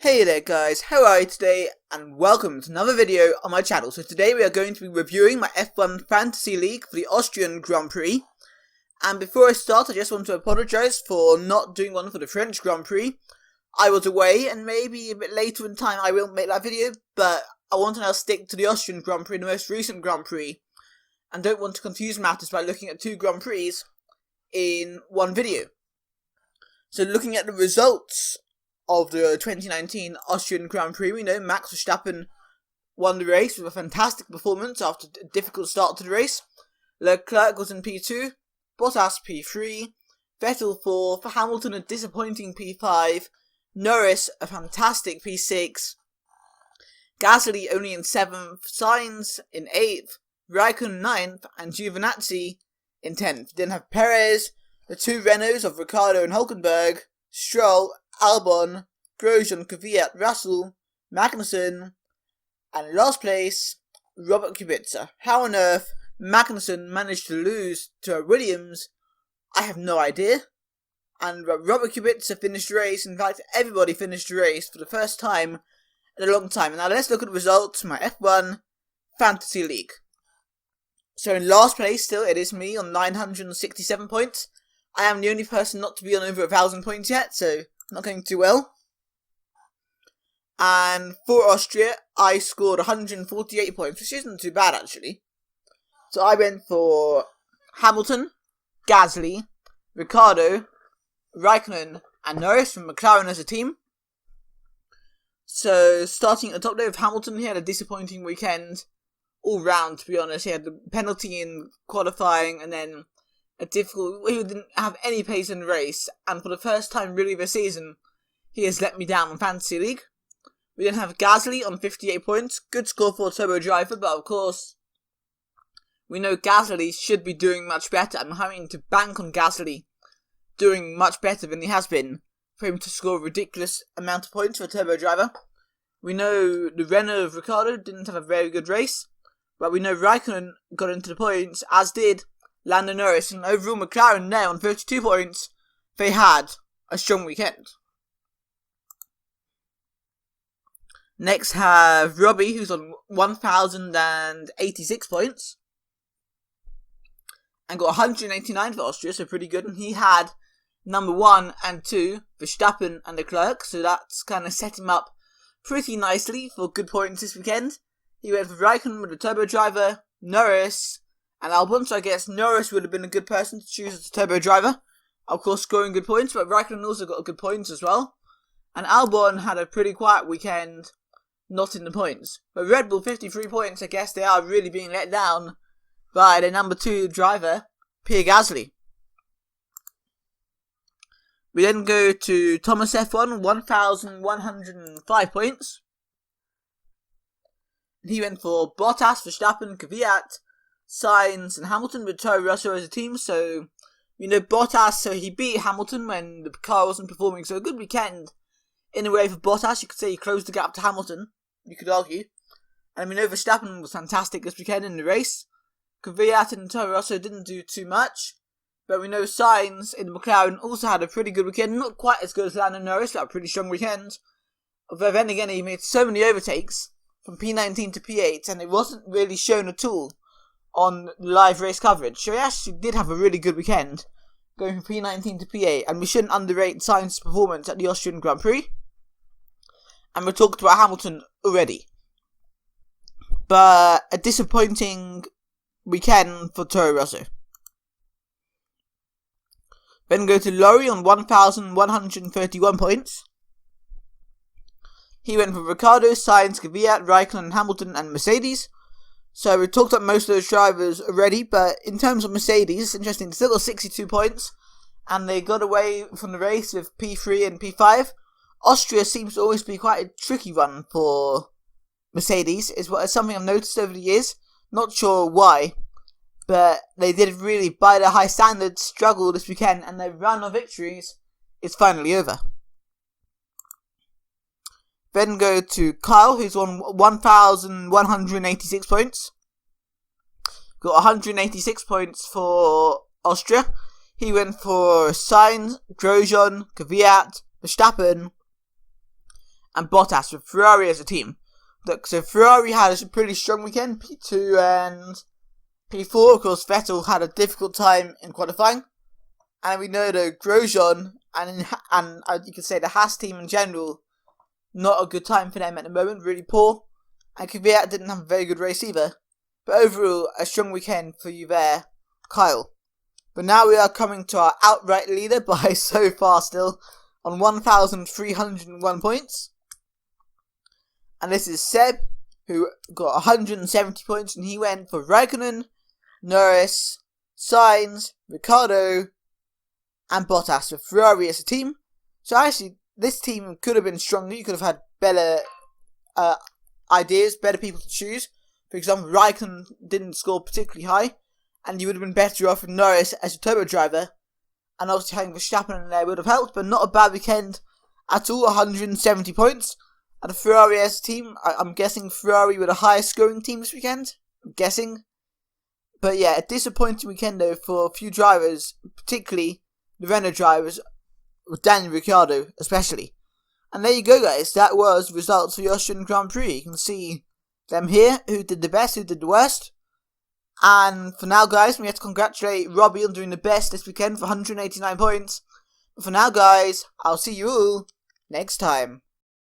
Hey there guys, how are you today, and welcome to another video on my channel. So today we are going to be reviewing my F1 Fantasy League for the Austrian Grand Prix. And before I start, I just want to apologise for not doing one for the French Grand Prix. I was away, and maybe a bit later in time I will make that video, but I want to now stick to the Austrian Grand Prix, the most recent Grand Prix, and don't want to confuse matters by looking at two Grand Prix in one video. So looking at the results of the 2019 Austrian Grand Prix, we know Max Verstappen won the race with a fantastic performance after a difficult start to the race. Leclerc was in P2, Bottas P3, Vettel 4th, Hamilton a disappointing P5, Norris a fantastic P6, Gasly only in 7th, Sainz in 8th, Raikkonen 9th, and Giovinazzi in 10th. Then have Perez, the two Renaults of Ricciardo and Hülkenberg, Stroll, Albon, Grosjean, Kvyat, Russell, Magnussen, and last place, Robert Kubica. How on earth Magnussen managed to lose to a Williams, I have no idea. And Robert Kubica finished the race. In fact, everybody finished the race for the first time in a long time. And now let's look at the results of my F1 Fantasy League. So in last place still, it is me on 967 points. I am the only person not to be on over 1,000 points yet, so not going too well. And for Austria, I scored 148 points, which isn't too bad actually. So I went for Hamilton, Gasly, Ricciardo, Raikkonen, and Norris from McLaren as a team. So starting at the top there with Hamilton, he had a disappointing weekend all round, to be honest. He had the penalty in qualifying, and then he didn't have any pace in the race, and for the first time really this season, he has let me down in Fantasy League. We then have Gasly on 58 points, good score for a turbo driver, but of course, we know Gasly should be doing much better. I'm having to bank on Gasly doing much better than he has been for him to score a ridiculous amount of points for a turbo driver. We know the Renault of Ricciardo didn't have a very good race, but we know Raikkonen got into the points, as did Lando Norris, and overall McLaren there on 32 points. They had a strong weekend. Next have Robbie, who's on 1,086 points and got 189 for Austria, so pretty good. And he had number 1 and 2, Verstappen and Leclerc, so that's kind of set him up pretty nicely for good points this weekend. He went for Raikkonen with the turbo driver, Norris, and Albon, so I guess Norris would have been a good person to choose as a turbo driver. Of course, scoring good points, but Raikkonen also got good points as well. And Albon had a pretty quiet weekend, not in the points. But Red Bull, 53 points, I guess they are really being let down by the number 2 driver, Pierre Gasly. We then go to Thomas F1, 1,105 points. He went for Bottas, Verstappen, Kvyat, Sainz and Hamilton with Toro Rosso as a team. So we know Bottas, so he beat Hamilton when the car wasn't performing. So a good weekend in a way for Bottas. You could say he closed the gap to Hamilton, you could argue. And we know Verstappen was fantastic this weekend in the race. Kvyat and Toro Rosso didn't do too much, but we know Sainz in McLaren also had a pretty good weekend. Not quite as good as Lando Norris, but a pretty strong weekend. But then again, he made so many overtakes from P19 to P8, and it wasn't really shown at all on live race coverage. So he actually did have a really good weekend, going from P19 to P8, and we shouldn't underrate Sainz's performance at the Austrian Grand Prix. And we talked about Hamilton already. But a disappointing weekend for Toro Rosso. Then go to Laurie on 1,131 points. He went for Ricciardo, Sainz, Kvyat, Raikkonen, Hamilton and Mercedes. So we talked about most of those drivers already, but in terms of Mercedes, it's interesting. They still got 62 points, and they got away from the race with P3 and P5. Austria seems to always be quite a tricky run for Mercedes. It's something I've noticed over the years. Not sure why, but they did really, by their high standards, struggle this weekend, and their run of victories is finally over. Then go to Kyle, who's on 1,186 points. Got 186 points for Austria. He went for Sainz, Grosjean, Kvyat, Verstappen, and Bottas with Ferrari as a team. Look, so Ferrari had a pretty strong weekend, P2 and P4. Of course, Vettel had a difficult time in qualifying, and we know that Grosjean and you could say the Haas team in general, not a good time for them at the moment, really poor, and Kvyat didn't have a very good race either. But overall, a strong weekend for you there, Kyle. But now we are coming to our outright leader by so far still, on 1,301 points. And this is Seb, who got 170 points, and he went for Raikkonen, Norris, Sainz, Ricciardo, and Bottas with Ferrari as a team. So actually, this team could have been stronger. You could have had better ideas, better people to choose. For example, Raikkonen didn't score particularly high, and you would have been better off with Norris as a turbo driver. And obviously having Verstappen in there would have helped, but not a bad weekend at all, 170 points. And the Ferrari as a team, I'm guessing Ferrari were the highest scoring team this weekend. I'm guessing. But yeah, a disappointing weekend though for a few drivers, particularly the Renault drivers, with Daniel Ricciardo especially. And there you go guys, that was results for the Austrian Grand Prix. You can see them here, who did the best, who did the worst. And for now guys, we have to congratulate Robbie on doing the best this weekend for 189 points. But for now guys, I'll see you all next time.